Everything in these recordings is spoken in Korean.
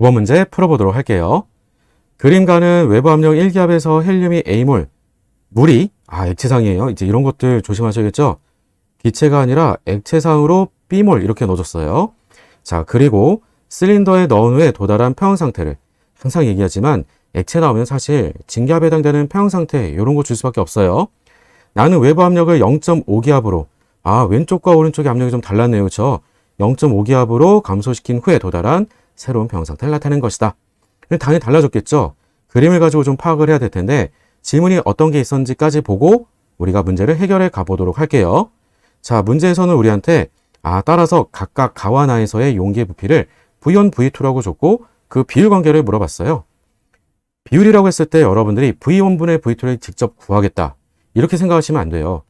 9번 문제 풀어보도록 할게요. 그림가는 외부 압력 1기압에서 헬륨이 A몰, 물이, 액체상이에요. 이제 이런 것들 조심하셔야겠죠? 기체가 아니라 액체상으로 B몰 이렇게 넣어줬어요. 자, 그리고 실린더에 넣은 후에 도달한 평형 상태를 항상 얘기하지만 액체 나오면 사실 진기압에 해당되는 평형 상태 이런 거 줄 수밖에 없어요. 나는 외부 압력을 0.5기압으로 왼쪽과 오른쪽의 압력이 좀 달랐네요. 그렇죠? 0.5기압으로 감소시킨 후에 도달한 새로운 평형 상태를 나타낸 것이다. 당연히 달라졌겠죠? 그림을 가지고 좀 파악을 해야 될 텐데 질문이 어떤 게 있었는지까지 보고 우리가 문제를 해결해 가보도록 할게요. 자, 문제에서는 우리한테 따라서 각각 가와 나에서의 용기의 부피를 V1, V2라고 줬고 그 비율 관계를 물어봤어요. 비율이라고 했을 때 여러분들이 V1분의 V2를 직접 구하겠다. 이렇게 생각하시면 안 돼요.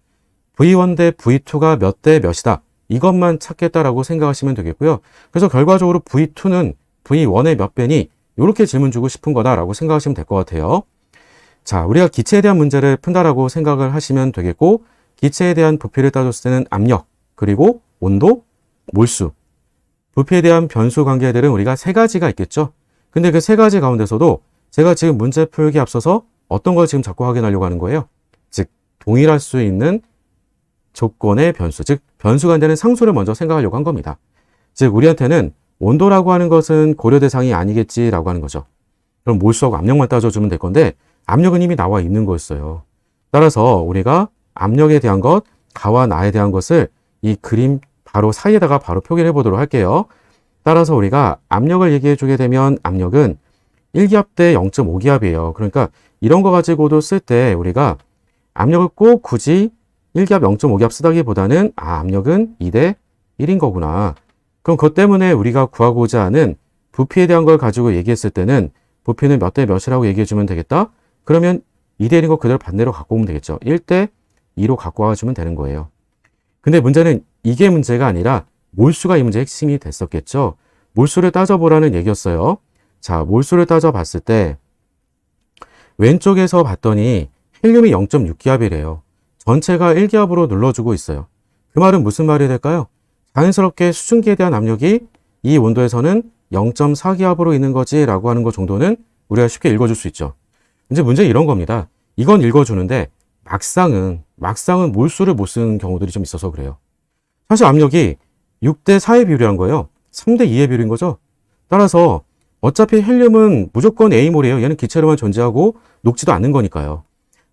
V1 대 V2가 몇 대 몇이다. 이것만 찾겠다라고 생각하시면 되겠고요. 그래서 결과적으로 V2는 V1의 몇 배니 이렇게 질문 주고 싶은 거다라고 생각하시면 될 것 같아요. 자, 우리가 기체에 대한 문제를 푼다라고 생각을 하시면 되겠고 기체에 대한 부피를 따졌을 때는 압력, 그리고 온도, 몰수, 부피에 대한 변수 관계들은 우리가 세 가지가 있겠죠. 근데 그 세 가지 가운데서도 제가 지금 문제 풀기 앞서서 어떤 걸 지금 자꾸 확인하려고 하는 거예요? 즉, 동일할 수 있는 조건의 변수, 즉 변수가 안 되는 상수를 먼저 생각하려고 한 겁니다. 즉, 우리한테는 온도라고 하는 것은 고려 대상이 아니겠지라고 하는 거죠. 그럼 몰수하고 압력만 따져주면 될 건데 압력은 이미 나와 있는 거였어요. 따라서 우리가 압력에 대한 것, 가와 나에 대한 것을 이 그림 바로 사이에다가 바로 표기를 해보도록 할게요. 따라서 우리가 압력을 얘기해 주게 되면 압력은 1기압 대 0.5기압이에요. 그러니까 이런 거 가지고도 쓸 때 우리가 압력을 꼭 굳이 1기압 0.5기압 쓰다기보다는 압력은 2대 1인 거구나. 그럼 그것 때문에 우리가 구하고자 하는 부피에 대한 걸 가지고 얘기했을 때는 부피는 몇 대 몇이라고 얘기해 주면 되겠다? 그러면 2대 1인 거 그대로 반대로 갖고 오면 되겠죠. 1대 2로 갖고 와주면 되는 거예요. 근데 문제는 이게 문제가 아니라 몰수가 이 문제의 핵심이 됐었겠죠. 몰수를 따져보라는 얘기였어요. 자, 몰수를 따져봤을 때 왼쪽에서 봤더니 헬륨이 0.6기압이래요. 전체가 1기압으로 눌러주고 있어요. 그 말은 무슨 말이 될까요? 자연스럽게 수증기에 대한 압력이 이 온도에서는 0.4기압으로 있는 거지 라고 하는 것 정도는 우리가 쉽게 읽어줄 수 있죠. 이제 문제는 이런 겁니다. 이건 읽어주는데 막상은 몰수를 못 쓰는 경우들이 좀 있어서 그래요. 사실 압력이 6대 4의 비율이란 거예요. 3대 2의 비율인 거죠. 따라서 어차피 헬륨은 무조건 A몰이에요. 얘는 기체로만 존재하고 녹지도 않는 거니까요.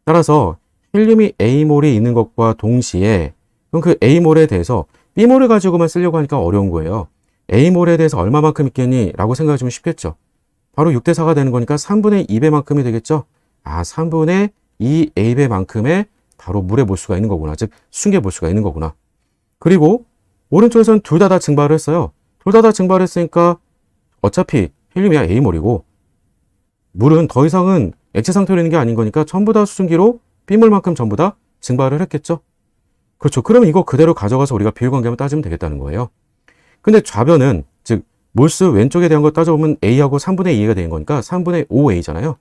따라서 헬륨이 A몰이 있는 것과 동시에 그럼 그 A몰에 대해서 B몰을 가지고만 쓰려고 하니까 어려운 거예요. A몰에 대해서 얼마만큼 있겠니? 라고 생각해 주면 쉽겠죠. 바로 6대 4가 되는 거니까 3분의 2배만큼이 되겠죠. 3분의 2 A배만큼의 바로 물의 몰수가 있는 거구나. 즉 수증기의 몰수가 있는 거구나. 그리고 오른쪽에서는 둘 다 증발을 했어요. 둘 다 증발을 했으니까 어차피 헬륨이야 A몰이고 물은 더 이상은 액체 상태로 있는 게 아닌 거니까 전부 다 수증기로 B몰만큼 전부 다 증발을 했겠죠. 그렇죠. 그러면 이거 그대로 가져가서 우리가 비율 관계만 따지면 되겠다는 거예요. 근데 좌변은 즉 몰수 왼쪽에 대한 거 따져보면 A하고 3분의 2가 되는 거니까 3분의 5A잖아요.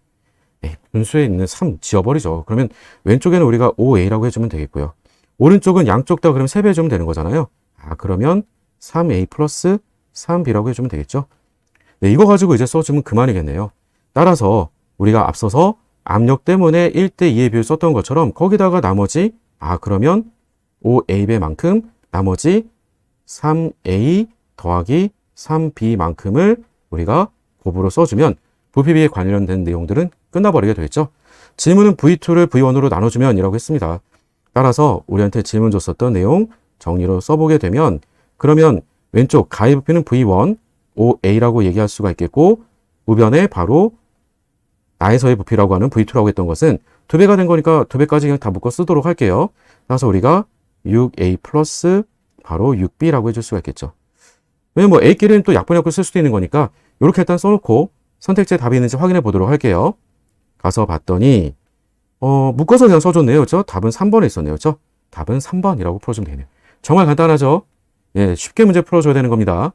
분수에 있는 3 지워버리죠. 그러면 왼쪽에는 우리가 5A라고 해주면 되겠고요. 오른쪽은 양쪽 다 그럼 3배 해주면 되는 거잖아요. 그러면 3A 플러스 3B라고 해주면 되겠죠. 네, 이거 가지고 이제 써주면 그만이겠네요. 따라서 우리가 앞서서 압력 때문에 1대 2의 비율 썼던 것처럼 거기다가 나머지 그러면 5A배만큼 나머지 3A 더하기 3B만큼을 우리가 곱으로 써주면 부피비에 관련된 내용들은 끝나버리게 되겠죠. 질문은 V2를 V1으로 나눠주면 이라고 했습니다. 따라서 우리한테 질문 줬었던 내용 정리로 써보게 되면 그러면 왼쪽 가의 부피는 V1, 5A라고 얘기할 수가 있겠고 우변에 바로 나에서의 부피라고 하는 V2라고 했던 것은 2배가 된 거니까 2배까지 그냥 다 묶어 쓰도록 할게요. 따라서 우리가 6A 플러스 바로 6B라고 해줄 수가 있겠죠. 왜냐면 A끼리는 또 약분약분 쓸 수도 있는 거니까 이렇게 일단 써놓고 선택지에 답이 있는지 확인해 보도록 할게요. 가서 봤더니 묶어서 그냥 써줬네요. 그렇죠? 답은 3번에 있었네요. 그렇죠? 답은 3번이라고 풀어주면 되네요. 정말 간단하죠? 예, 쉽게 문제 풀어줘야 되는 겁니다.